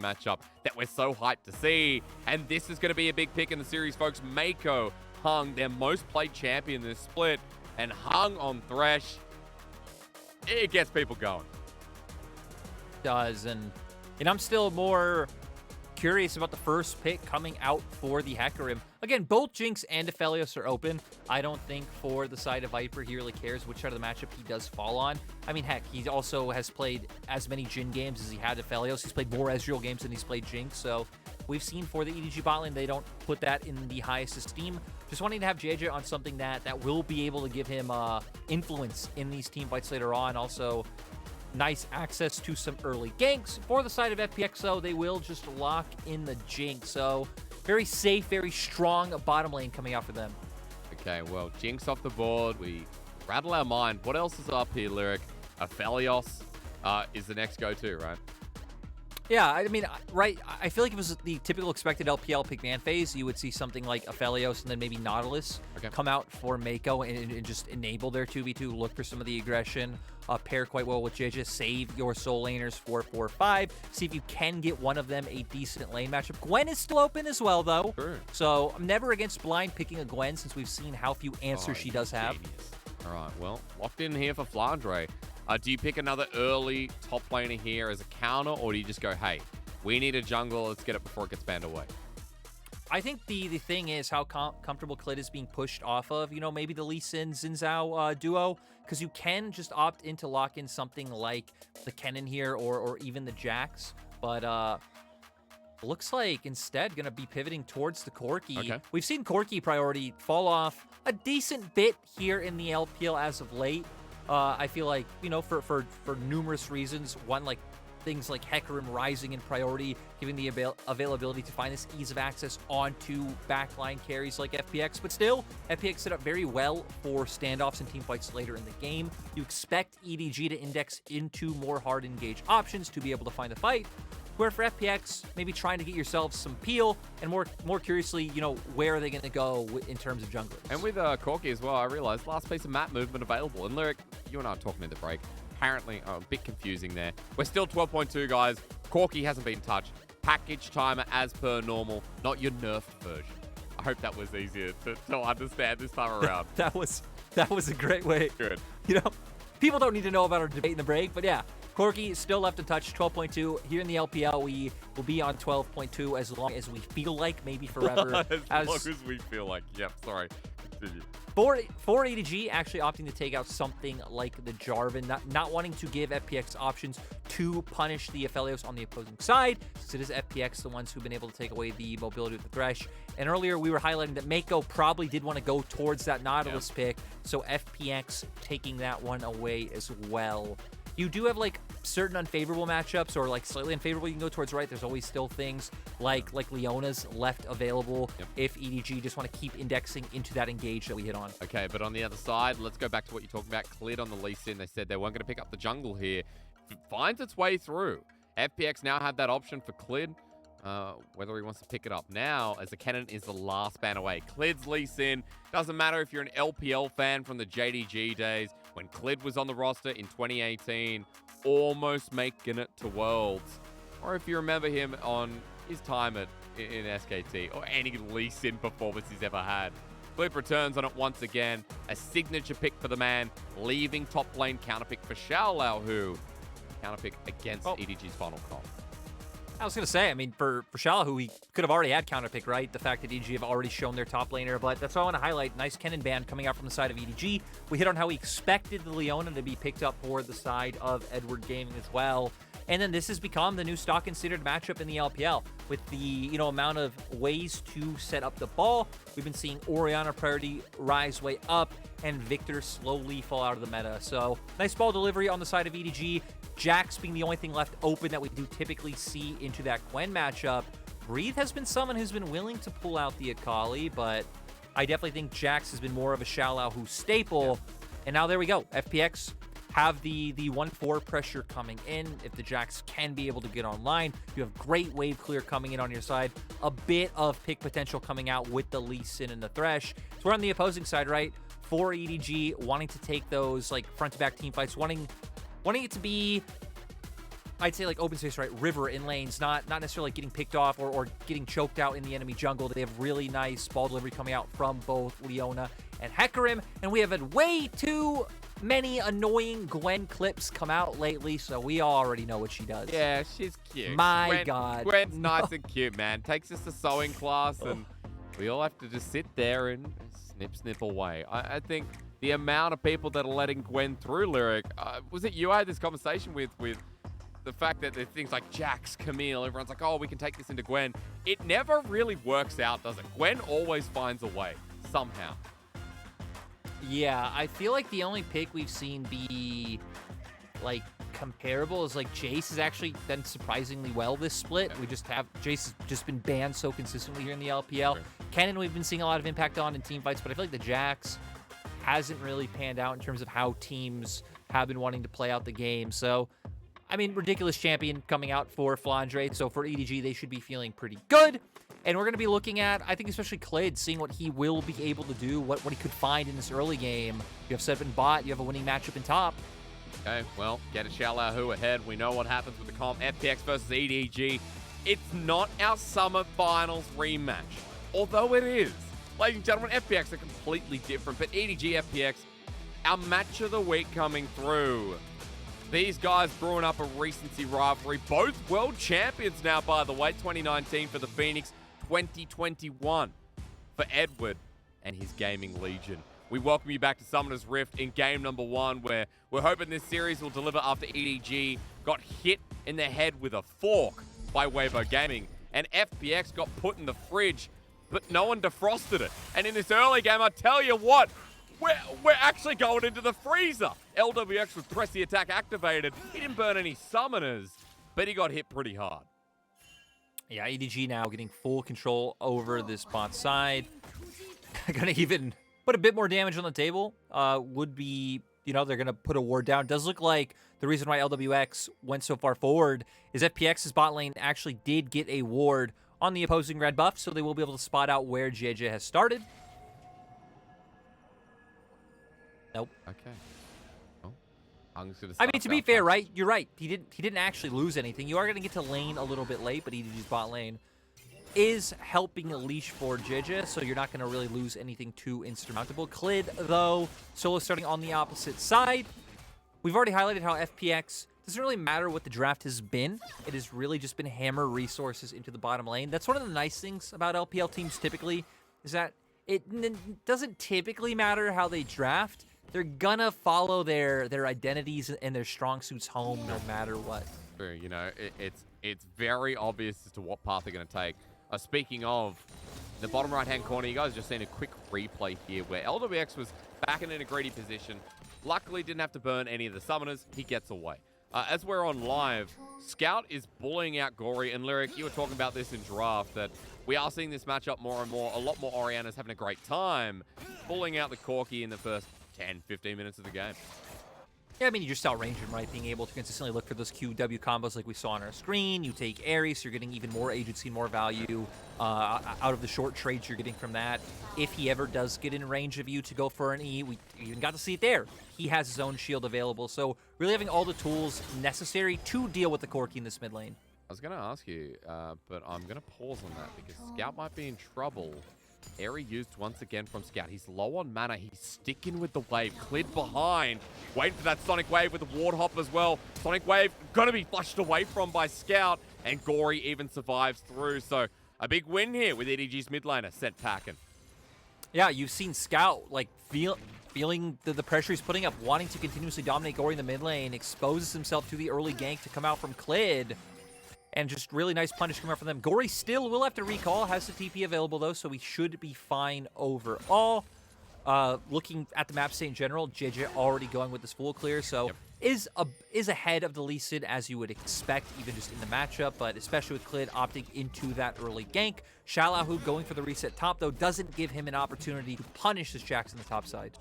matchup that we're so hyped to see. And this is going to be a big pick in the series, folks. Mako hung their most played champion in this split and hung on Thresh. It gets people going. Does, and I'm still more curious about the first pick coming out for the Hecarim. Again, both Jinx and Aphelios are open. I don't think for the side of Viper he really cares which side of the matchup he does fall on. I mean, heck, he also has played as many Jhin games as he had Aphelios. He's played more Ezreal games than he's played Jinx, so we've seen for the EDG bot lane, they don't put that in the highest esteem. Just wanting to have JJ on something that will be able to give him influence in these team fights later on. Also, nice access to some early ganks. For the side of FPX, though, they will just lock in the Jinx. So very safe, very strong bottom lane coming out for them. Okay, well, Jinx off the board. We rattle our mind. What else is up here, Lyric? Aphelios is the next go-to, right? Yeah, I mean, right, I feel like if it was the typical expected LPL pick man phase, you would see something like Aphelios and then maybe Nautilus come out for Mako and just enable their 2v2, look for some of the aggression, pair quite well with JJ, save your soul laners 4-4-5, see if you can get one of them a decent lane matchup. Gwen is still open as well, though, so I'm never against blind picking a Gwen since we've seen how few answers she does have. All right, well, locked in here for Flandre. Do you pick another early top laner here as a counter, or do you just go, hey, we need a jungle, let's get it before it gets banned away? I think the thing is how comfortable Clid is being pushed off of, you know, maybe the Lee Sin Xin Zhao duo, because you can just opt in to lock in something like the Kennen here or even the Jax, but looks like instead going to be pivoting towards the Corki. We've seen Corki priority fall off a decent bit here in the LPL as of late. I feel like, you know, for numerous reasons. One, like things like Hecarim rising in priority, giving the availability to find this ease of access onto backline carries like FPX. But still, FPX set up very well for standoffs and teamfights later in the game. You expect EDG to index into more hard engage options to be able to find the fight. Where for FPX, maybe trying to get yourselves some peel, and more curiously, you know, where are they going to go in terms of junglers? And with Corki as well, I realized last piece of map movement available. And Lyric, you and I are talking in the break. Apparently, a bit confusing there. We're still 12.2, guys. Corki hasn't been touched. Package timer as per normal, not your nerfed version. I hope that was easier to understand this time around. that was a great way. Good. You know, people don't need to know about our debate in the break, but yeah. Corki is still left untouched, 12.2. Here in the LPL, we will be on 12.2 as long as we feel like, maybe forever. as long as we feel like. Yep, sorry. Continue. For EDG, actually opting to take out something like the Jarvan, not wanting to give FPX options to punish the Aphelios on the opposing side, since it is FPX the ones who've been able to take away the mobility of the Thresh. And earlier, we were highlighting that Mako probably did want to go towards that Nautilus pick, so FPX taking that one away as well. You do have like certain unfavorable matchups or like slightly unfavorable you can go towards right. There's always still things like Leona's left available if EDG just want to keep indexing into that engage that we hit on. Okay, but on the other side, let's go back to what you're talking about. Clid on the Lee Sin. They said they weren't going to pick up the jungle here. Finds its way through. FPX now have that option for Clid. Whether he wants to pick it up now, as the Kennen is the last ban away. Clid's Lee Sin. Doesn't matter if you're an LPL fan from the JDG days, when Clid was on the roster in 2018, almost making it to Worlds. Or if you remember him on his time in SKT, or any Lee Sin performance he's ever had. Clid returns on it once again. A signature pick for the man, leaving top lane counterpick for Xiaolao, who counterpick against EDG's final call. I was going to say, I mean, for Shala, who we could have already had counterpick, right? The fact that EDG have already shown their top laner, but that's what I want to highlight. Nice Kennen ban coming out from the side of EDG. We hit on how we expected the Leona to be picked up for the side of Edward Gaming as well. And then this has become the new stock considered matchup in the LPL. With the, you know, amount of ways to set up the ball, we've been seeing Orianna priority rise way up and Victor slowly fall out of the meta. So nice ball delivery on the side of EDG. Jax being the only thing left open that we do typically see into that Gwen matchup. Breathe has been someone who's been willing to pull out the Akali, but I definitely think Jax has been more of a Xiaolao who staple. And now there we go. FPX have the 1-4 pressure coming in. If the Jax can be able to get online, you have great wave clear coming in on your side. A bit of pick potential coming out with the Lee Sin and the Thresh. So we're on the opposing side, right? For EDG, wanting to take those like front-to-back team fights, wanting it to be I'd say like open space, right? River in lanes, not necessarily like getting picked off or getting choked out in the enemy jungle. They have really nice ball delivery coming out from both Leona and Hecarim, and we have had way too many annoying Gwen clips come out lately, so we already know what she does. Yeah, she's cute. My God. Gwen's nice and cute, man. Takes us to sewing class, and we all have to just sit there and snip away. I think the amount of people that are letting Gwen through, Lyric, was it you I had this conversation with the fact that there's things like Jax, Camille, everyone's like, oh, we can take this into Gwen. It never really works out, does it? Gwen always finds a way, somehow. Yeah, I feel like the only pick we've seen be, like, comparable is, like, Jace has actually done surprisingly well this split. Yeah. We just have, Jace has just been banned so consistently here in the LPL. Sure. Kennen we've been seeing a lot of impact on in team fights, but I feel like the Jax hasn't really panned out in terms of how teams have been wanting to play out the game. So, I mean, ridiculous champion coming out for Flandre. So for EDG, they should be feeling pretty good. And we're going to be looking at, I think, especially Clid, seeing what he will be able to do, what he could find in this early game. You have setup in bot, you have a winning matchup in top. Okay, well, get a Xiaolahu ahead. We know what happens with the comp. FPX versus EDG. It's not our summer finals rematch, although it is. Ladies and gentlemen, FPX are completely different, but EDG, FPX, our match of the week coming through. These guys brewing up a recency rivalry. Both world champions now, by the way. 2019 for the Phoenix, 2021 for Edward and his gaming legion. We welcome you back to Summoner's Rift in game number 1, where we're hoping this series will deliver after EDG got hit in the head with a fork by Weibo Gaming, and FPX got put in the fridge, but no one defrosted it. And in this early game, I tell you what, we're actually going into the freezer. LWX with press the attack activated. He didn't burn any summoners, but he got hit pretty hard. Yeah, EDG now getting full control over this bot side. Gonna even put a bit more damage on the table. Would be, you know, they're gonna put a ward down. Does look like the reason why LWX went so far forward is FPX's bot lane actually did get a ward on the opposing red buff, so they will be able to spot out where JJ has started. Nope. Okay. Well, I mean, to be fair, right? You're right. He didn't actually lose anything. You are going to get to lane a little bit late, but EDG's bot lane is helping a leash for JJ, so you're not going to really lose anything too insurmountable. Clid, though, solo starting on the opposite side. We've already highlighted how FPX doesn't really matter what the draft has been. It has really just been hammer resources into the bottom lane. That's one of the nice things about LPL teams typically, is that it doesn't typically matter how they draft. They're gonna follow their identities and their strong suits home no matter what. True, you know, it's very obvious as to what path they're going to take. Speaking of, the bottom right-hand corner, you guys just seen a quick replay here where LWX was back in a greedy position. Luckily, didn't have to burn any of the summoners. He gets away. As we're on live, Scout is bullying out Gory, and Lyric, you were talking about this in draft, that we are seeing this matchup more and more. A lot more Oriana's having a great time bullying out the Corki in the first 10, 15 minutes of the game. Yeah, I mean, you just outrange him, right? Being able to consistently look for those QW combos like we saw on our screen. You take Ares, you're getting even more agency, more value out of the short trades you're getting from that. If he ever does get in range of you to go for an E, we even got to see it there. He has his own shield available, so really having all the tools necessary to deal with the Corki in this mid lane. I was going to ask you, but I'm going to pause on that because Scout might be in trouble. Airy used once again from Scout. He's low on mana. He's sticking with the wave. Clid behind. Waiting for that Sonic Wave with the Ward Hop as well. Sonic Wave going to be flushed away from by Scout. And Gory even survives through. So a big win here with EDG's mid laner sent packing. Yeah, you've seen Scout like feeling the pressure he's putting up, wanting to continuously dominate Gory in the mid lane, exposes himself to the early gank to come out from Clid. And just really nice punish coming out from them. Gory still will have to recall, has the TP available though, so we should be fine overall. Looking at the map state in general, JJ already going with this full clear, so is ahead of the Lee Sin as you would expect, even just in the matchup, but especially with Clid opting into that early gank. Xiaolahu going for the reset top though doesn't give him an opportunity to punish this Jax on the top side.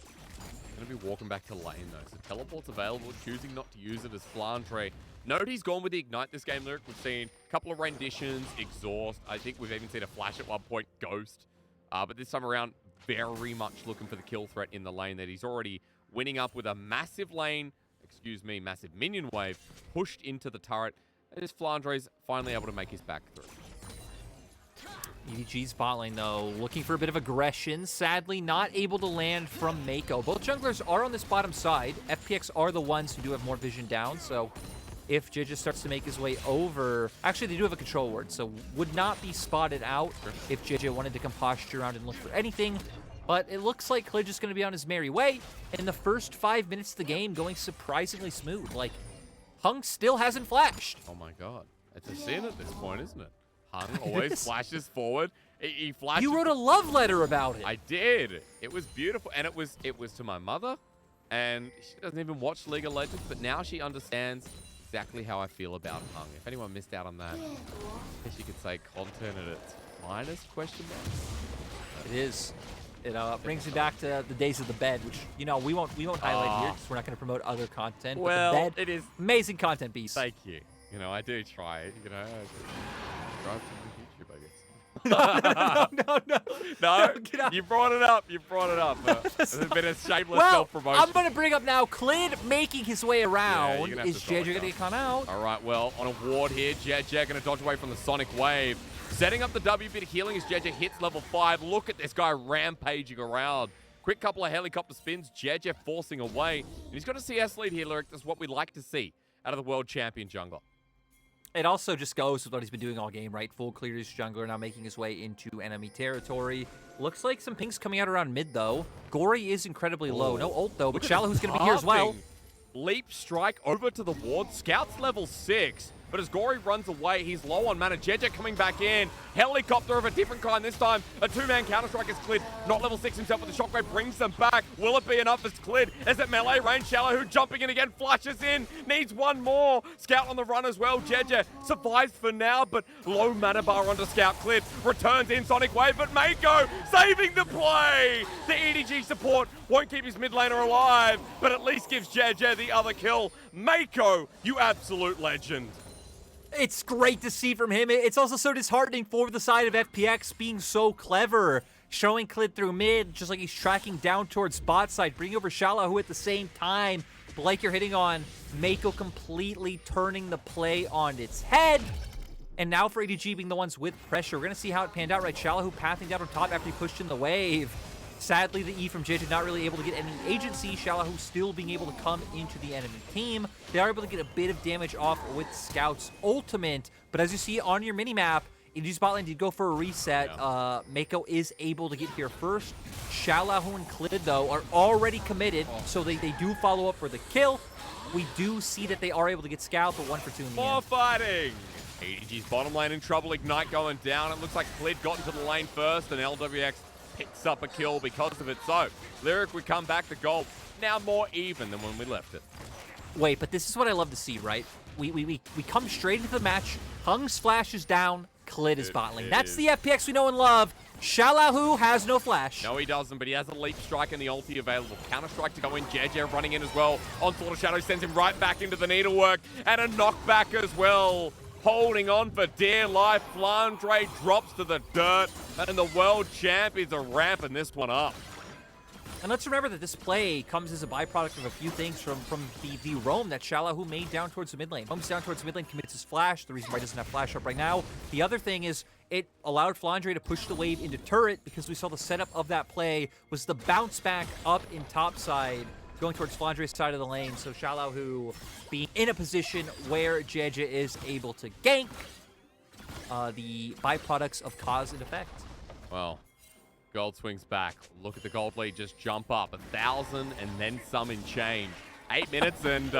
Going to be walking back to lane though, so teleport's available, choosing not to use it as Flandre. Note he's gone with the Ignite this game, Lyric. We've seen a couple of renditions, Exhaust. I think we've even seen a flash at one point, Ghost. But this time around, very much looking for the kill threat in the lane that he's already winning up with a massive massive minion wave pushed into the turret. Is Flandre's finally able to make his back through. EDG's bot lane, though, looking for a bit of aggression. Sadly, not able to land from Mako. Both junglers are on this bottom side. FPX are the ones who do have more vision down, so if JJ starts to make his way over... Actually, they do have a control ward, so would not be spotted out if JJ wanted to come posture around and look for anything. But it looks like Klidge is going to be on his merry way. In the first 5 minutes of the game, going surprisingly smooth. Like, Hung still hasn't flashed. Oh my god. It's a sin at this point, isn't it? Hung always flashes forward. He flashes. You wrote a love letter about it. I did. It was beautiful. And it was to my mother. And she doesn't even watch League of Legends, but now she understands exactly how I feel about Hung. If anyone missed out on that, I guess you could say content at its finest, question mark. It is. It brings me back to the days of the bed, which, you know, we won't highlight here because we're not going to promote other content. Well, but the bed, it is amazing content piece. Thank you. You know, I do try it. You know, I drive to YouTube, I guess. No, you brought it up. You brought it up. It's been a shameless self-promotion. I'm going to bring up now Klid making his way around. Yeah, is JJ going to get caught out? All right, well, on a ward here, JJ going to dodge away from the Sonic Wave. Setting up the W bit of healing as JJ hits level 5. Look at this guy rampaging around. Quick couple of helicopter spins. JJ forcing away. And he's got a CS lead here, Lyric. That's what we'd like to see out of the world champion jungler. It also just goes with what he's been doing all game, right? Full clear his jungler, now making his way into enemy territory. Looks like some pings coming out around mid, though. Gory is incredibly low. No ult, though, but Shallow, who's going to be here as well. Leap strike over to the ward. Scout's level 6. But as Gory runs away, he's low on mana. JJ coming back in. Helicopter of a different kind this time. A two-man counter-strike is Klid. Not level 6 himself, but the shockwave brings them back. Will it be enough as Klid? Is it melee range? Shallow, who jumping in again, flashes in. Needs one more. Scout on the run as well. JJ survives for now, but low mana bar onto Scout. Klid returns in Sonic Wave, but Mako saving the play. The EDG support won't keep his mid laner alive, but at least gives JJ the other kill. Mako, you absolute legend. It's great to see from him. It's also so disheartening for the side of FPX being so clever. Showing Klid through mid, just like he's tracking down towards bot side, bringing over Shallow, who at the same time, like you're hitting on, Mako completely turning the play on its head. And now for EDG being the ones with pressure. We're going to see how it panned out, right? Shallow, who pathing down on top after he pushed in the wave. Sadly, the E from JJ not really able to get any agency. Shallow, who's still being able to come into the enemy team. They are able to get a bit of damage off with Scout's ultimate. But as you see on your minimap, EDG's bot lane did go for a reset. Yeah. Mako is able to get here first. Shallow and Klid, though, are already committed, so they do follow up for the kill. We do see that they are able to get Scout, but 1 for 2 in the end. More fighting! EDG's bottom lane in trouble. Ignite going down. It looks like Klid got into the lane first, and LWX picks up a kill because of it. So, Lyric, we come back to gold. Now more even than when we left it. Wait, but this is what I love to see, right? We come straight into the match. Hung's flash is down. Klid is bot lane. That's the FPX we know and love. Shallow has no flash. No, he doesn't, but he has a leap strike and the ulti available. Counter-strike to go in. JJ running in as well. Onslaught of Shadow sends him right back into the needlework. And a knockback as well. Holding on for dear life. Flandre drops to the dirt. And the world champions are ramping this one up. And let's remember that this play comes as a byproduct of a few things from the roam that Shallow made down towards the mid lane. Roams down towards the mid lane, commits his flash. The reason why he doesn't have flash up right now. The other thing is it allowed Flandre to push the wave into turret because we saw the setup of that play was the bounce back up in top side going towards Flandre's side of the lane. So Shallow being in a position where JJ is able to gank. The byproducts of cause and effect. Well, gold swings back. Look at the gold lead just jump up. 1,000 and then some in change. 8 minutes and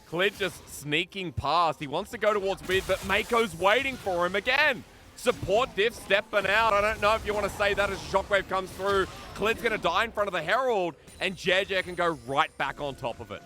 Klid just sneaking past. He wants to go towards mid, but Mako's waiting for him again. Support diff stepping out. I don't know if you want to say that as Shockwave comes through. Klid's going to die in front of the Herald, and JJ can go right back on top of it.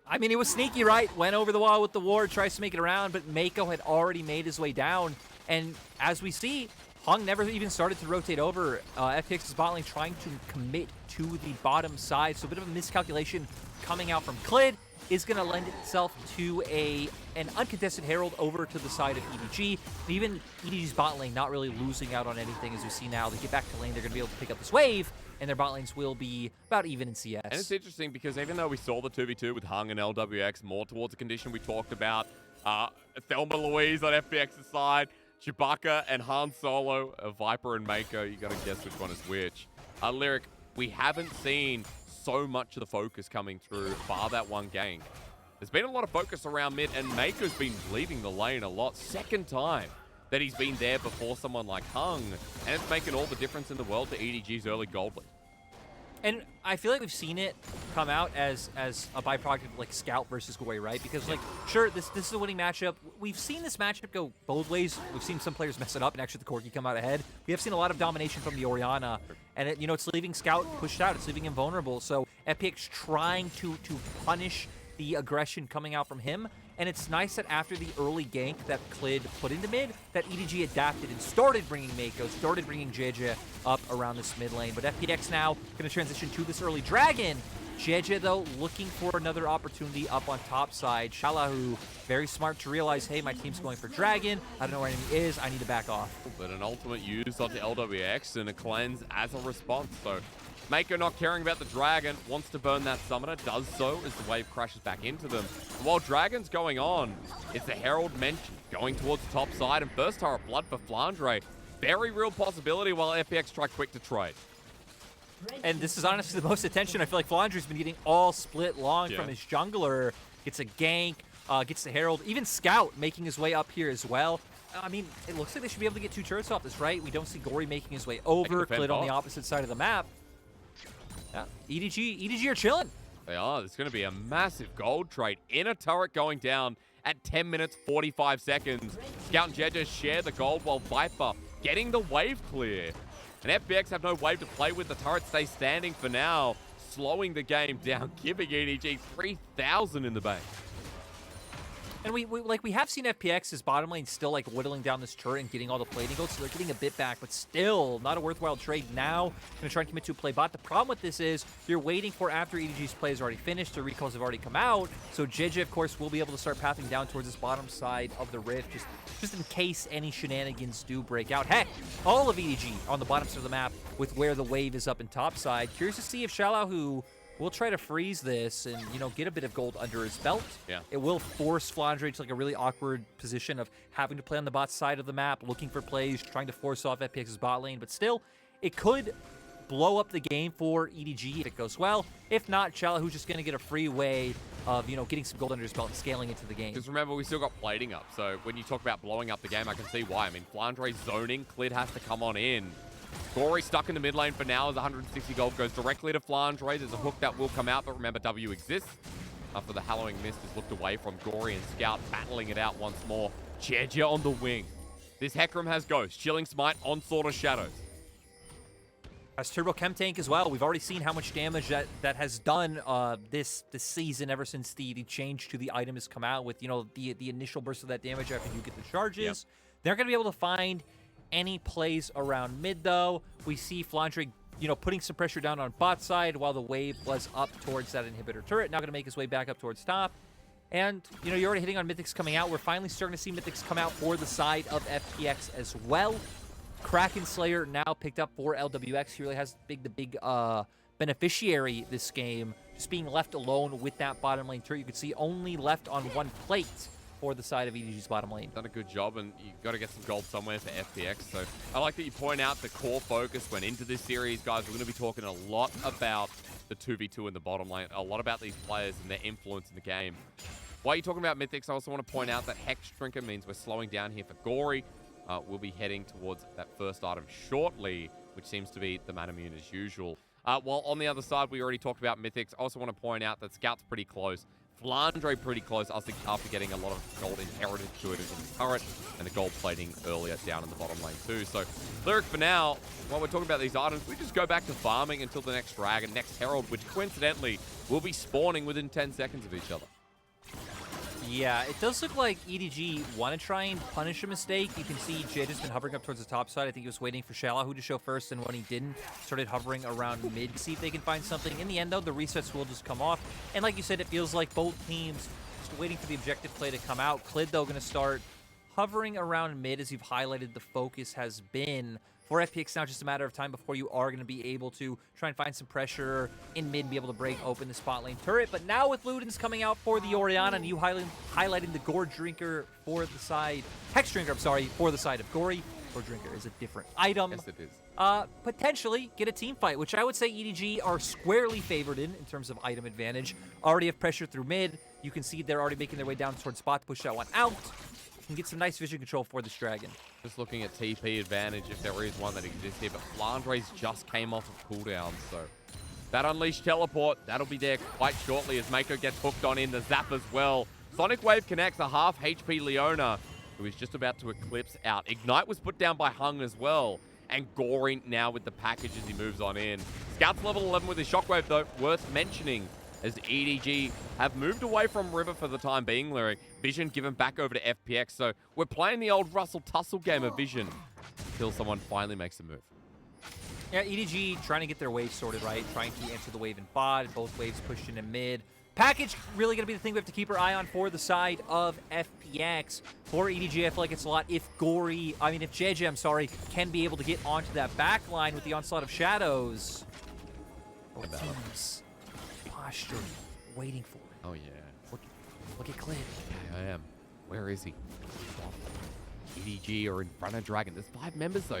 I mean, it was sneaky, right? Went over the wall with the ward, tries to make it around, but Mako had already made his way down. And as we see, Hung never even started to rotate over. FPX's bot lane trying to commit to the bottom side. So a bit of a miscalculation coming out from Klid is going to lend itself to an uncontested Herald over to the side of EDG. And even EDG's bot lane not really losing out on anything as we see now. They get back to lane, they're going to be able to pick up this wave, and their bot lanes will be about even in CS. And it's interesting because even though we saw the 2v2 with Hung and LWX more towards the condition we talked about, Thelma Louise on FPX's side. Chewbacca and Han Solo, Viper and Mako. You got to guess which one is which. Lyric, we haven't seen so much of the focus coming through bar that one gank. There's been a lot of focus around mid, and Mako's been leaving the lane a lot. Second time that he's been there before someone like Hung, and it's making all the difference in the world to EDG's early gold lead. And I feel like we've seen it come out as a byproduct of like Scout versus Gory, right? Because like, sure, this is a winning matchup. We've seen this matchup go both ways. We've seen some players mess it up and actually the Corki come out ahead. We have seen a lot of domination from the Orianna, and it's leaving Scout pushed out. It's leaving him vulnerable. So FPX trying to punish the aggression coming out from him. And it's nice that after the early gank that Clid put into mid, that EDG adapted and started bringing Mako, started bringing JJ up around this mid lane. But FPX now going to transition to this early Dragon. JJ, though, looking for another opportunity up on top side. Shalahu, very smart to realize, hey, my team's going for Dragon. I don't know where enemy is. I need to back off. But an ultimate used onto LWX and a cleanse as a response. So Mako not caring about the Dragon, wants to burn that summoner, does so as the wave crashes back into them. And while Dragon's going on, it's the Herald mentioned going towards the top side, and first turret blood for Flandre. Very real possibility while FPX try quick to trade. And this is honestly the most attention I feel like Flandre's been getting all split long from his jungler. Gets a gank, gets the Herald, even Scout making his way up here as well. I mean, it looks like they should be able to get 2 turrets off this, right? We don't see Gory making his way over, Clid on the opposite side of the map. Yeah, EDG are chilling. They are. There's going to be a massive gold trade in a turret going down at 10 minutes, 45 seconds. Scout and JJ share the gold while Viper getting the wave clear. And FPX have no wave to play with. The turret stays standing for now, slowing the game down, giving EDG 3,000 in the bank. And we have seen FPX's bottom lane still like whittling down this turret and getting all the plating gold, so they're getting a bit back, but still not a worthwhile trade now. Gonna try and commit to a play bot. The problem with this is you're waiting for after EDG's play is already finished, the recalls have already come out, so JJ of course will be able to start pathing down towards this bottom side of the rift, just in case any shenanigans do break out. Heck, all of EDG on the bottom side of the map with where the wave is up in top side. Curious to see if Shalahu will try to freeze this and, get a bit of gold under his belt. Yeah. It will force Flandre to like a really awkward position of having to play on the bot side of the map, looking for plays, trying to force off FPX's bot lane, but still, it could blow up the game for EDG if it goes well. If not, Shalahu's just going to get a free way of, getting some gold under his belt and scaling into the game. Because remember, we still got plating up, so when you talk about blowing up the game, I can see why. I mean, Flandre's zoning, Clid has to come on in. Gory stuck in the mid lane for now as 160 gold goes directly to Flandre. There's a hook that will come out, but remember, W exists. After the Hallowing Mist is looked away from Gory and Scout battling it out once more. Jeja on the wing. This Hecarim has Ghost. Chilling Smite on Sword of Shadows. Has Turbo Chem Tank as well. We've already seen how much damage that has done this season ever since the change to the item has come out with, the initial burst of that damage after you get the charges. Yep. They're going to be able to find any plays around mid, though. We see Flandre, putting some pressure down on bot side while the wave was up towards that inhibitor turret. Now going to make his way back up towards top. And, you're already hitting on Mythics coming out. We're finally starting to see Mythics come out for the side of FPX as well. Kraken Slayer now picked up for LWX. He really has the big beneficiary this game, just being left alone with that bottom lane turret. You can see only left on one plate for the side of EDG's bottom lane. Done a good job, and you got to get some gold somewhere for FPX. So I like that you point out the core focus went into this series, guys. We're going to be talking a lot about the 2v2 in the bottom lane, a lot about these players and their influence in the game. While you're talking about Mythics, I also want to point out that Hex Trinket means we're slowing down here for Gory. We'll be heading towards that first item shortly, which seems to be the Manamune as usual. While on the other side, we already talked about Mythics. I also want to point out that Scout's pretty close. Flandre pretty close after getting a lot of gold inherited to it in the turret and the gold plating earlier down in the bottom lane too. So Lyric, for now, while we're talking about these items, we just go back to farming until the next Dragon, next Herald, which coincidentally will be spawning within 10 seconds of each other. Yeah, it does look like EDG want to try and punish a mistake. You can see Jade has been hovering up towards the top side. I think he was waiting for Shalahu to show first, and when he didn't, started hovering around mid to see if they can find something. In the end, though, the resets will just come off. And like you said, it feels like both teams just waiting for the objective play to come out. Clid, though, going to start hovering around mid, as you've highlighted the focus has been For FPX now, just a matter of time before you are going to be able to try and find some pressure in mid and be able to break open the spot lane turret. But now with Ludens coming out for the Orianna and you highlighting the Gore Drinker for the side, Hex Drinker, I'm sorry, for the side of Gory. Gore Drinker is a different item. Yes, it is. Potentially get a team fight, which I would say EDG are squarely favored in terms of item advantage. Already have pressure through mid. You can see they're already making their way down towards spot to push that one out. Can get some nice vision control for this dragon. Just looking at TP advantage, if there is one that exists here, but Flandre's just came off of cooldown, so that unleashed teleport, that'll be there quite shortly as Mako gets hooked on in the zap as well. Sonic Wave connects a half HP Leona, who is just about to eclipse out. Ignite was put down by Hung as well, and Goring now with the package as he moves on in. Scout's level 11 with his Shockwave, though, worth mentioning, as EDG have moved away from River for the time being, Lyric. Vision given back over to FPX, so we're playing the old Russell Tussle game of Vision until someone finally makes a move. Yeah, EDG trying to get their wave sorted right, trying to enter the wave in bot, both waves pushed into mid. Package really going to be the thing we have to keep our eye on for the side of FPX. For EDG, I feel like it's a lot if JJ, I'm sorry, can be able to get onto that back line with the onslaught of shadows. Oh, teams posturing, waiting for it. Oh, yeah. Look at Clint. Yeah, I am. Where is he? EDG are in front of Dragon. There's 5 members, though.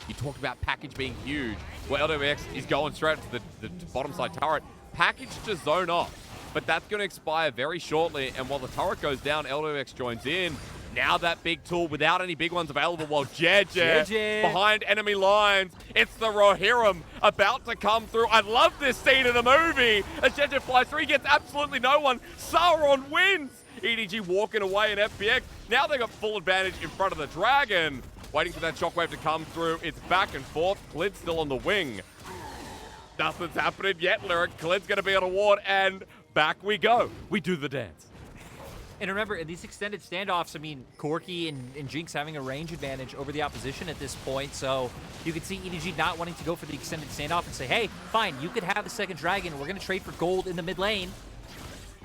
You talked about package being huge. Well, LWX is going straight to the bottom side turret. Package to zone off, but that's going to expire very shortly. And while the turret goes down, LWX joins in. Now that big tool without any big ones available, while JJ behind enemy lines. It's the Rohirrim about to come through. I love this scene in the movie. As JJ flies through, he gets absolutely no one. Sauron wins. EDG walking away in FPX. Now they got full advantage in front of the Dragon. Waiting for that Shockwave to come through. It's back and forth. Clid's still on the wing. Nothing's happening yet, Lyric. Clid's going to be on a ward, and back we go. We do the dance. And remember, in these extended standoffs, I mean, Corki and Jinx having a range advantage over the opposition at this point, so you can see EDG not wanting to go for the extended standoff and say, hey, fine, you could have the second dragon. We're going to trade for gold in the mid lane.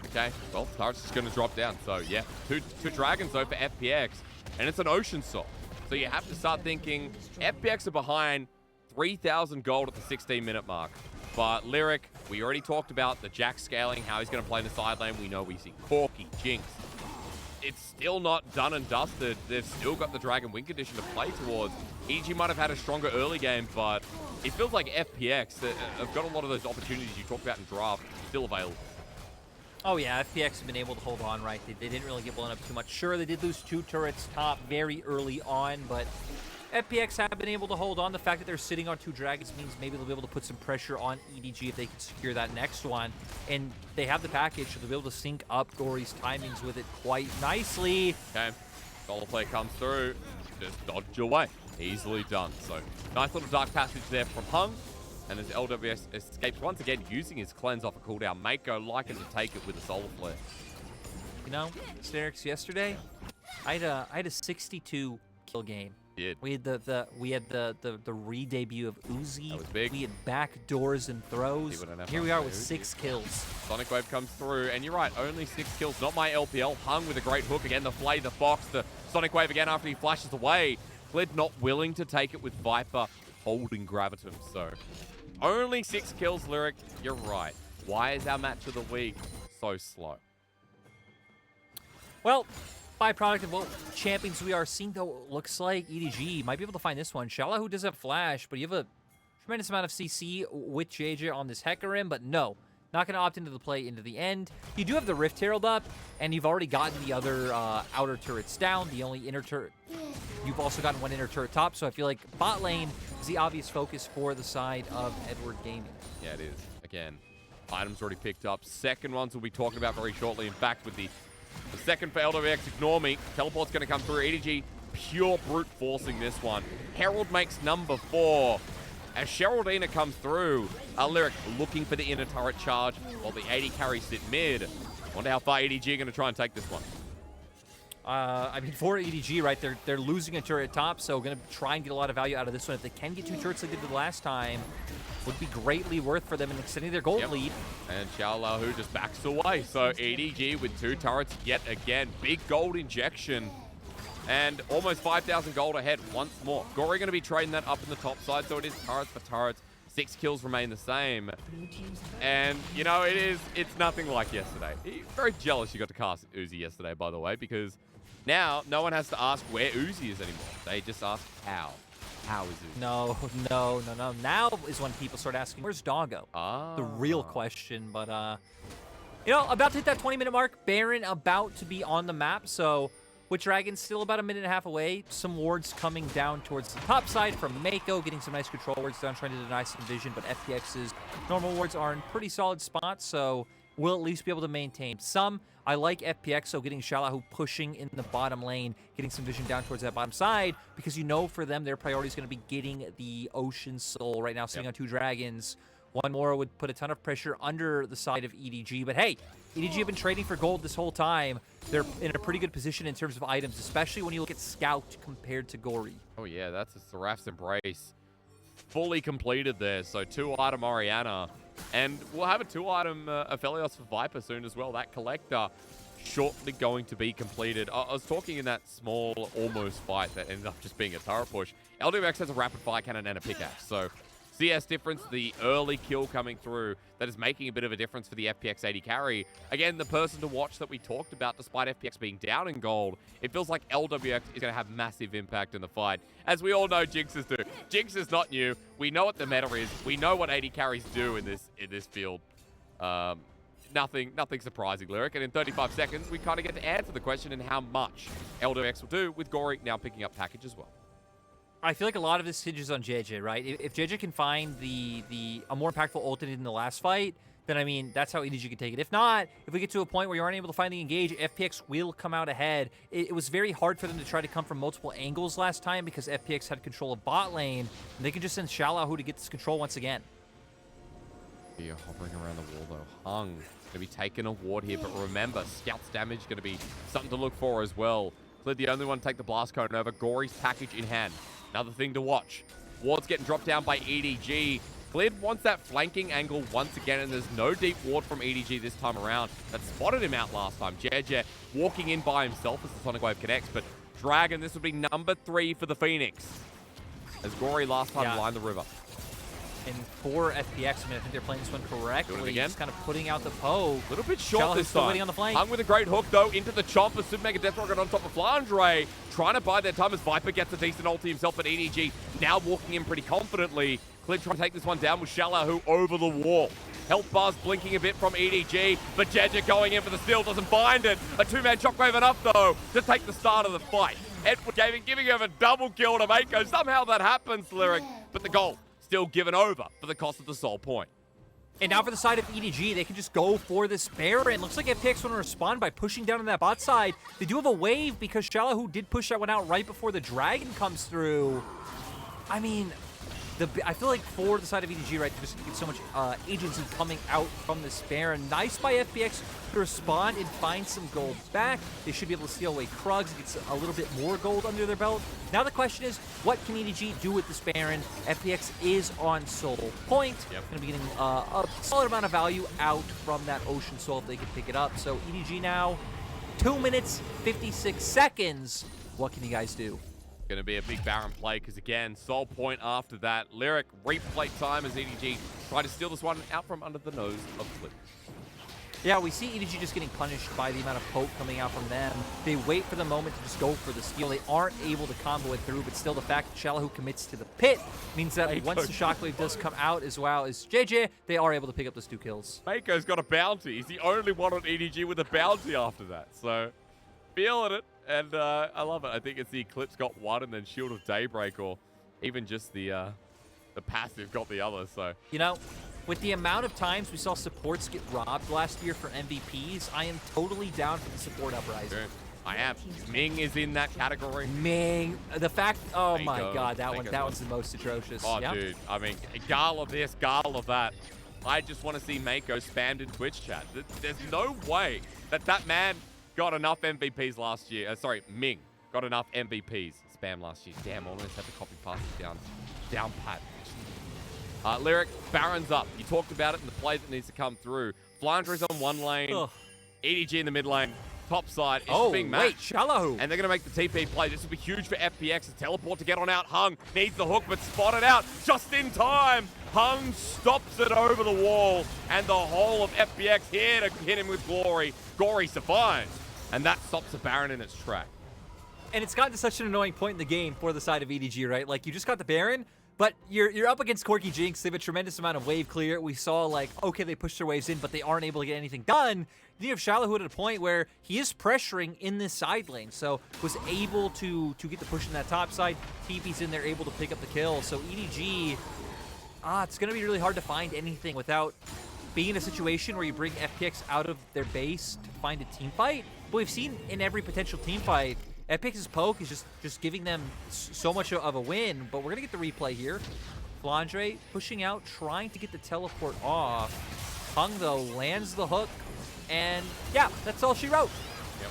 Okay, well, turret's just going to drop down. So, yeah, two dragons, though, for FPX, and it's an Ocean Soul. So you have to start thinking FPX are behind 3,000 gold at the 16-minute mark. But Lyric, we already talked about the Jack scaling, how he's going to play in the side lane. We know we see Corki, Jinx. It's still not done and dusted. They've still got the Dragon win condition to play towards. EG might have had a stronger early game, but it feels like FPX have got a lot of those opportunities you talked about in draft still available. Oh yeah, FPX have been able to hold on, right? They didn't really get blown up too much. Sure, they did lose 2 turrets top very early on, but FPX have been able to hold on. The fact that they're sitting on 2 dragons means maybe they'll be able to put some pressure on EDG if they can secure that next one. And they have the package, so they'll be able to sync up Gory's timings with it quite nicely. Okay, solo play comes through. Just dodge away. Easily done. So, nice little dark passage there from Hung. And as LWS escapes once again using his cleanse off a cooldown, Mako liking to take it with a solar flare. You know, Sterix, yesterday, I had a 62 kill game. We had the re-debut of Uzi. That was big. We had backdoors and throws. Here we are with 6 kills. Sonic Wave comes through, and you're right, only 6 kills. Not my LPL. Hung with a great hook again. The flay, the fox, the Sonic Wave again after he flashes away. Clid not willing to take it with Viper holding Gravitum. So only 6 kills, Lyric. You're right. Why is our match of the week so slow? Well, byproduct of what champions we are seeing, though, looks like EDG might be able to find this one. Shala, who does have Flash, but you have a tremendous amount of CC with JJ on this Hecarim, but no, not going to opt into the play into the end. You do have the Rift Herald up, and you've already gotten the other outer turrets down, the only inner turret. You've also gotten 1 inner turret top, so I feel like bot lane is the obvious focus for the side of Edward Gaming. Yeah, it is. Again, items already picked up. Second ones we'll be talking about very shortly. In fact, with the second for LWX, ignore me. Teleport's going to come through. EDG, pure brute forcing this one. Herald makes number 4. As Geraldina comes through, Lyric looking for the inner turret charge while the 80 carries sit mid. Wonder how far EDG are going to try and take this one. I mean, for EDG, right, they're losing a turret top, so going to try and get a lot of value out of this one. If they can get 2 turrets like they did the last time, would be greatly worth for them in extending their gold lead. And Xiao who just backs away. So EDG with 2 turrets yet again. Big gold injection. And almost 5,000 gold ahead once more. Gory going to be trading that up in the top side, so it is turrets for turrets. 6 kills remain the same. And, you know, it's nothing like yesterday. Very jealous you got to cast Uzi yesterday, by the way, because now no one has to ask where Uzi is anymore. They just ask how. How is Uzi? No. Now is when people start asking, where's Doggo? The real question. But, you know, about to hit that 20-minute mark. Baron about to be on the map, so... with Dragon still about a minute and a half away, some wards coming down towards the top side from Mako, getting some nice control wards down, trying to deny some vision, but FPX's normal wards are in pretty solid spots, so we'll at least be able to maintain some. I like FPX, so getting Shalahu pushing in the bottom lane, getting some vision down towards that bottom side, because you know for them, their priority is going to be getting the Ocean Soul right now, sitting on 2 dragons. One more would put a ton of pressure under the side of EDG, but hey, EDG have been trading for gold this whole time. They're in a pretty good position in terms of items, especially when you look at Scout compared to Gory. Oh yeah, that's a Seraph's Embrace. Fully completed there, so 2-item Orianna. And we'll have a 2-item Aphelios for Viper soon as well. That Collector shortly going to be completed. I was talking in that small almost fight that ended up just being a turret push. LWX has a rapid fire cannon and a pickaxe, so CS difference, the early kill coming through, that is making a bit of a difference for the FPX 80 carry. Again, the person to watch that we talked about, despite FPX being down in gold, it feels like LWX is going to have massive impact in the fight. As we all know Jinxes do. Jinx is not new. We know what the meta is. We know what 80 carries do in this field. Nothing surprising, Lyric. And in 35 seconds, we kind of get to answer the question in how much LWX will do, with Gory now picking up package as well. I feel like a lot of this hinges on JJ, right? If JJ can find a more impactful ultimate in the last fight, then I mean, that's how EDG can take it. If not, if we get to a point where you aren't able to find the engage, FPX will come out ahead. It was very hard for them to try to come from multiple angles last time because FPX had control of bot lane, and they can just send Shalahu to get this control once again. Yeah, hovering around the wall though. Hung going to be taking a ward here, but remember, Scout's damage going to be something to look for as well. Clid the only one to take the blast cone over. Gory's package in hand. Another thing to watch. Ward's getting dropped down by EDG. Clid wants that flanking angle once again, and there's no deep ward from EDG this time around. That spotted him out last time. JJ walking in by himself as the Sonic Wave connects, but Dragon, this will be number 3 for the Phoenix. As Gory last time lined the river. And for FPX, I mean, I think they're playing this one correctly. Doing it again. Just kind of putting out the poke. A little bit short Shalahu's this still time. waiting on the flank. Hung with a great hook, though, into the chopper. Super Mega Death Rocket on top of Flandre. Trying to buy their time as Viper gets a decent ulti himself, but EDG now walking in pretty confidently. Clid trying to take this one down with Shalahu over the wall. Health bars blinking a bit from EDG, but Jeja going in for the steal, doesn't find it. A 2-man shockwave enough, though, to take the start of the fight. Edward giving him a double kill to Mako. Somehow that happens, Lyric, but the goal still given over for the cost of the soul point. And now for the side of EDG, they can just go for this Baron. Looks like FPX want to respond by pushing down on that bot side. They do have a wave because Shalahu did push that one out right before the Dragon comes through. I mean, I feel like for the side of EDG, right, they just get so much agency coming out from this Baron. Nice by FPX to respond and find some gold back. They should be able to steal away Krugs and get a little bit more gold under their belt. Now the question is, what can EDG do with this Baron? FPX is on soul point. Going to be getting a solid amount of value out from that Ocean Soul if they can pick it up. So EDG now, 2 minutes, 56 seconds. What can you guys do? Going to be a big Baron play because, again, soul point after that. Lyric replay time as EDG try to steal this one out from under the nose of Clid. Yeah, we see EDG just getting punished by the amount of poke coming out from them. They wait for the moment to just go for the steal. They aren't able to combo it through, but still the fact that Shalahu commits to the pit means that once the shockwave does come out as well as JJ, they are able to pick up those 2 kills. Mako's got a bounty. He's the only one on EDG with a bounty after that. So, feeling it. And I love it. I think it's the Eclipse got one and then Shield of Daybreak, or even just the passive got the other. So, you know, with the amount of times we saw supports get robbed last year for MVPs, I am totally down for the support uprising. Dude, I am. Ming is in that category. Ming, the fact, oh my God, that one's the most atrocious. Oh, dude, I mean, Garl of this, Garl of that. I just want to see Mako spammed in Twitch chat. There's no way that man got enough MVPs last year. Sorry, Ming got enough MVPs spam last year. Damn, almost had to copy pass it down pat. Lyric, Baron's up. You talked about it in the play that needs to come through. Flandre's on one lane. EDG in the mid lane. top side is being wait, matched. Shallow. And they're going to make the TP play. This will be huge for FPX. A teleport to get on out. Hung needs the hook, but spotted out just in time. Hung stops it over the wall, and the whole of FPX here to hit him with Glory. Glory survives, and that stops the Baron in its track. And it's gotten to such an annoying point in the game for the side of EDG, right? Like, you just got the Baron, but you're up against Corky Jinx. They have a tremendous amount of wave clear. We saw, like, okay, they pushed their waves in, but they aren't able to get anything done. Then you have Shallow at a point where he is pressuring in this side lane, so was able to get the push in that top side. TP's in there, able to pick up the kill. So EDG, it's going to be really hard to find anything without being in a situation where you bring FPX out of their base to find a team fight. But we've seen in every potential team fight, FPX's poke is just giving them so much of a win, but we're going to get the replay here. Flandre pushing out, trying to get the teleport off. Hung, though, lands the hook, and yeah, that's all she wrote. Yep.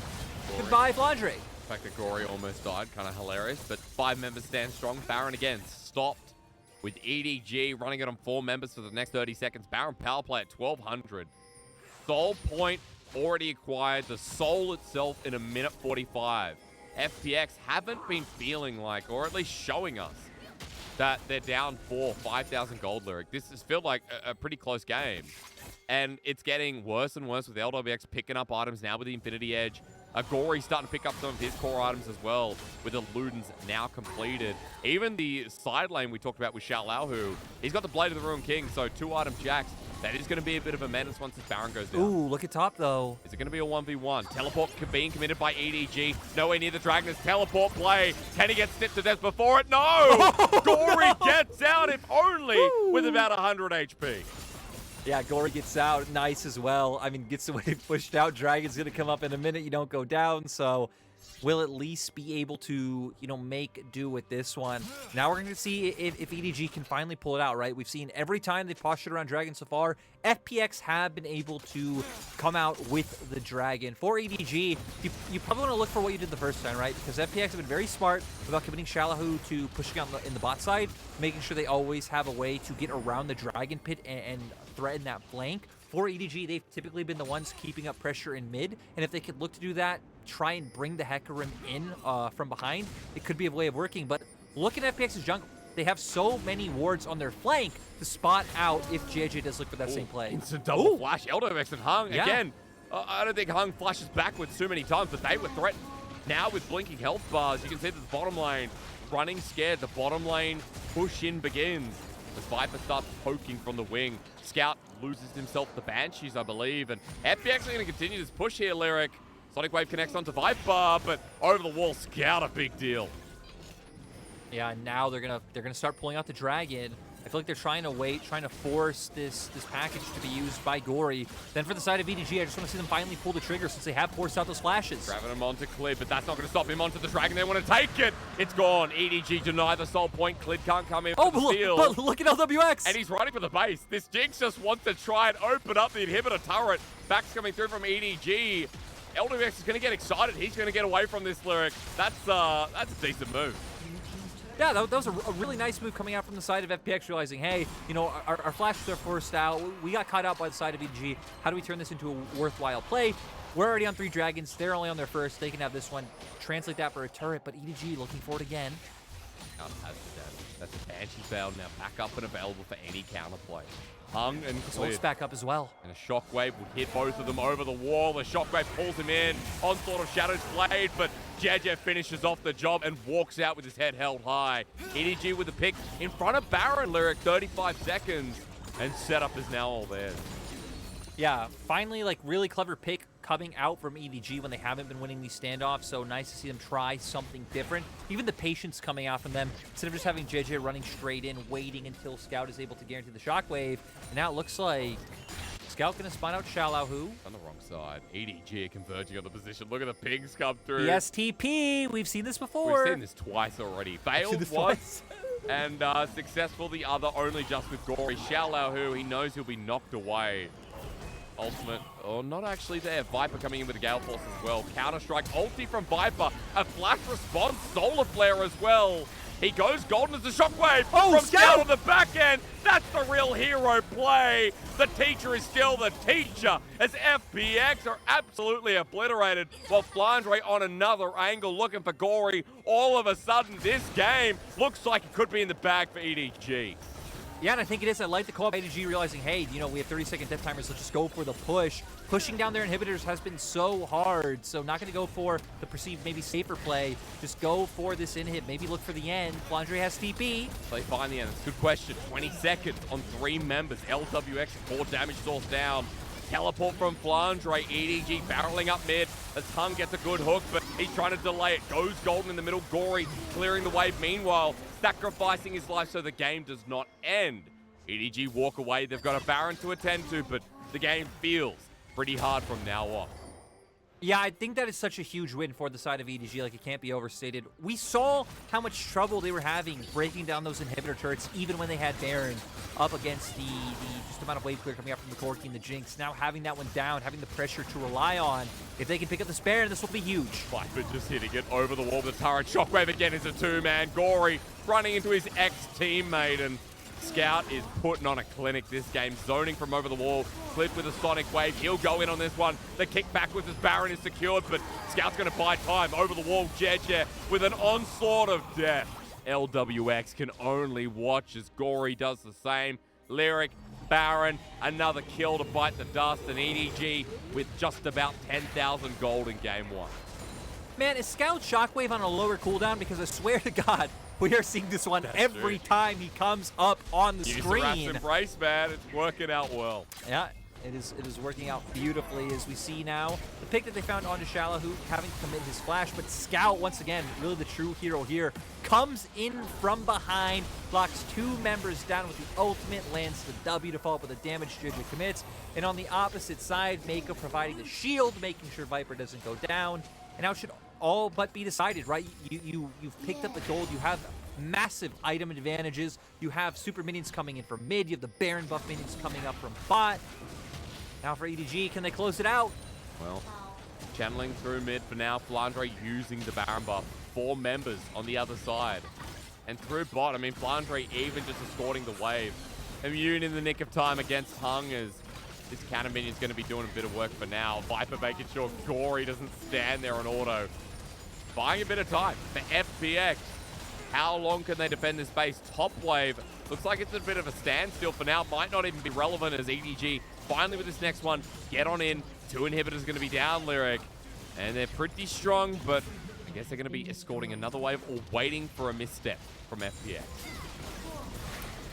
Goodbye, Flandre. The fact that Gory almost died, kind of hilarious, but 5 members stand strong. Baron again stopped with EDG running it on 4 members for the next 30 seconds. Baron power play at 1200. Soul point already acquired. The Soul itself in 1:45. FPX haven't been feeling like, or at least showing us, that they're down 5,000 gold lyric. This has felt like a pretty close game. And it's getting worse and worse with LWX picking up items now with the Infinity Edge. Gory starting to pick up some of his core items as well, with the Ludens now completed. Even the side lane we talked about with Xiaolahu, he's got the Blade of the Ruined King, so 2-item jacks. That is going to be a bit of a menace once this Baron goes down. Ooh, look at top, though. Is it going to be a 1v1? Teleport being committed by EDG. Nowhere near the Dragon's teleport play. Can he get snipped to death before it? No! Gory gets out, if only, with about 100 HP. Yeah, Gory gets out. Nice as well. I mean, gets away pushed out. Dragon's going to come up in a minute. You don't go down, so we'll at least be able to, make do with this one. Now we're going to see if EDG can finally pull it out, right? We've seen every time they've postured around Dragon so far, FPX have been able to come out with the Dragon. For EDG, you probably want to look for what you did the first time, right? Because FPX have been very smart about committing Xiaolahu to pushing out in the bot side, making sure they always have a way to get around the Dragon pit and threaten that flank. For EDG, they've typically been the ones keeping up pressure in mid, and if they could look to do that, try and bring the Hecarim in from behind, it could be a way of working. But look at FPX's jungle. They have so many wards on their flank to spot out if JJ does look for that same play. Instant double flash. LWX and Hung again. I don't think Hung flashes backwards too many times, but they were threatened. Now with blinking health bars, you can see that the bottom lane running scared. The bottom lane push-in begins as Viper starts poking from the wing. Scout loses himself the Banshees, I believe, and FPX are going to continue this push here, Lyric. Sonic Wave connects onto Viper, but over the wall, Scout a big deal. Yeah, and now they're gonna start pulling out the Dragon. I feel like they're trying to force this package to be used by Gory. Then for the side of EDG, I just want to see them finally pull the trigger since they have forced out those flashes. Grabbing him onto Clid, but that's not going to stop him onto the Dragon. They want to take it. It's gone. EDG deny the soul point. Clid can't come in for the steal. But look at LWX. And he's running for the base. This Jinx just wants to try and open up the inhibitor turret. Backs coming through from EDG. LWX is going to get excited. He's going to get away from this, Lyric. That's a decent move. Yeah, that was a really nice move coming out from the side of FPX, realizing, hey, our flashes are forced out. We got caught out by the side of EDG. How do we turn this into a worthwhile play? We're already on 3 Dragons. They're only on their first. They can have this one. Translate that for a turret, but EDG looking for it again. That's a Banshee failed now. Back up and available for any counterplay. Hung and cleared. Ult's back up as well. And a Shockwave will hit both of them over the wall. The Shockwave pulls him in. Onslaught of Shadow's Blade, but JJ finishes off the job and walks out with his head held high. EDG with the pick in front of Baron, Lyric, 35 seconds. And setup is now all theirs. Yeah, finally, really clever pick coming out from EDG when they haven't been winning these standoffs, so nice to see them try something different. Even the patience coming out from them, instead of just having JJ running straight in, waiting until Scout is able to guarantee the Shockwave. And now it looks like Scout gonna spawn out Xiaolahu. On the wrong side. EDG converging on the position. Look at the pings come through. The STP, we've seen this before. We've seen this twice already. Failed once and successful the other, only just with Gory. Xiaolahu, he knows he'll be knocked away. Ultimate, not actually there. Viper coming in with a Gale Force as well. Counter-Strike ulti from Viper. A flash response, Solar Flare as well. He goes golden as the shockwave Oh, from Scout Scout! on the back end. That's the real hero play. The teacher is still the teacher as FPX are absolutely obliterated while Flandre on another angle looking for Gory. All of a sudden, this game looks like it could be in the bag for EDG. Yeah, and I think it is. I like the call by EDG realizing, hey, you know, we have 30-second death timers. Let's just go for the push. Pushing down their inhibitors has been so hard, so not going to go for the perceived maybe safer play. Just go for this inhib. Maybe look for the end. Flandre has TP. They find the end. It's a good question. 20 seconds on 3 members. LWX, 4 damage source down. Teleport from Flandre. EDG barreling up mid. As Hung gets a good hook, but he's trying to delay it. Goes golden in the middle. Gory clearing the wave. Meanwhile, sacrificing his life so the game does not end. EDG walk away. They've got a Baron to attend to, but the game feels pretty hard from now on. Yeah, I think that is such a huge win for the side of EDG, like it can't be overstated. We saw how much trouble they were having breaking down those inhibitor turrets, even when they had Baron up against the just amount of wave clear coming out from the Corki and the Jinx. Now having that one down, having the pressure to rely on, if they can pick up this Baron, this will be huge. Viper just hitting it over the wall with the turret. Shockwave again is a 2-man. Gory running into his ex-teammate, and Scout is putting on a clinic this game, zoning from over the wall. Clip with a Sonic Wave. He'll go in on this one. The kick backwards as Baron is secured, but Scout's going to buy time. Over the wall, JJ with an onslaught of death. LWX can only watch as Gory does the same. Lyric, Baron, another kill to bite the dust, and EDG with just about 10,000 gold in game 1. Man, is Scout Shockwave on a lower cooldown? Because I swear to God, we are seeing this one every time he comes up on the screen. Embrace, man. It's working out well. Yeah, it is working out beautifully as we see now. The pick that they found onto Shallow, who having to commit his flash, but Scout, once again, really the true hero here, comes in from behind, blocks 2 members down with the ultimate, lands the W to follow up with a damage JJ commits. And on the opposite side, Mako providing the shield, making sure Viper doesn't go down. And now it should all but be decided, right? You've picked up the gold. You have massive item advantages. You have super minions coming in from mid. You have the Baron buff minions coming up from bot. Now for EDG, can they close it out? Well, channeling through mid for now. Flandre using the Baron buff. 4 members on the other side. And through bot, I mean, Flandre even just escorting the wave. Immune in the nick of time against Hung as this cannon minion's going to be doing a bit of work for now. Viper making sure Gory doesn't stand there on auto. Buying a bit of time for FPX. How long can they defend this base? Top wave looks like it's a bit of a standstill for now. Might not even be relevant as EDG finally with this next one. Get on in. 2 inhibitors going to be down, Lyric. And they're pretty strong, but I guess they're going to be escorting another wave or waiting for a misstep from FPX.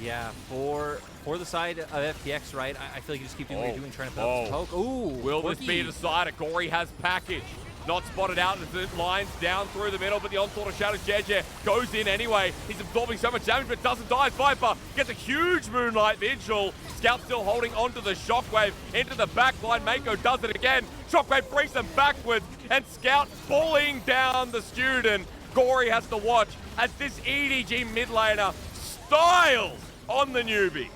Yeah, for the side of FPX, right? I feel like you just keep doing what you're doing, trying to put up this poke. Ooh, will this be decided? Gory has package. Not spotted out as it lines down through the middle, but the onslaught of Shadows. JJ goes in anyway. He's absorbing so much damage, but doesn't die. Viper gets a huge Moonlight Vigil. Scout still holding onto the Shockwave into the backline. Mako does it again. Shockwave brings them backwards, and Scout pulling down the student. Gory has to watch as this EDG mid laner styles on the newbie.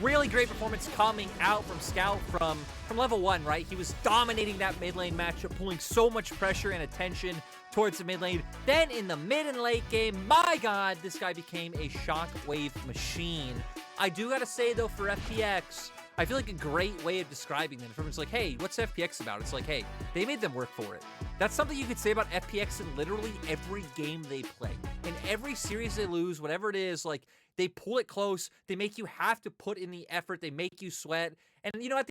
Really great performance coming out from Scout from level 1, right? He was dominating that mid lane matchup, pulling so much pressure and attention towards the mid lane. Then in the mid and late game, my God, this guy became a shockwave machine. I do gotta say though, for FPX, I feel like a great way of describing them. Everyone's like, hey, what's FPX about? It's like, hey, they made them work for it. That's something you could say about FPX in literally every game they play. In every series they lose, whatever it is, like, they pull it close. They make you have to put in the effort. They make you sweat. And, you know, at the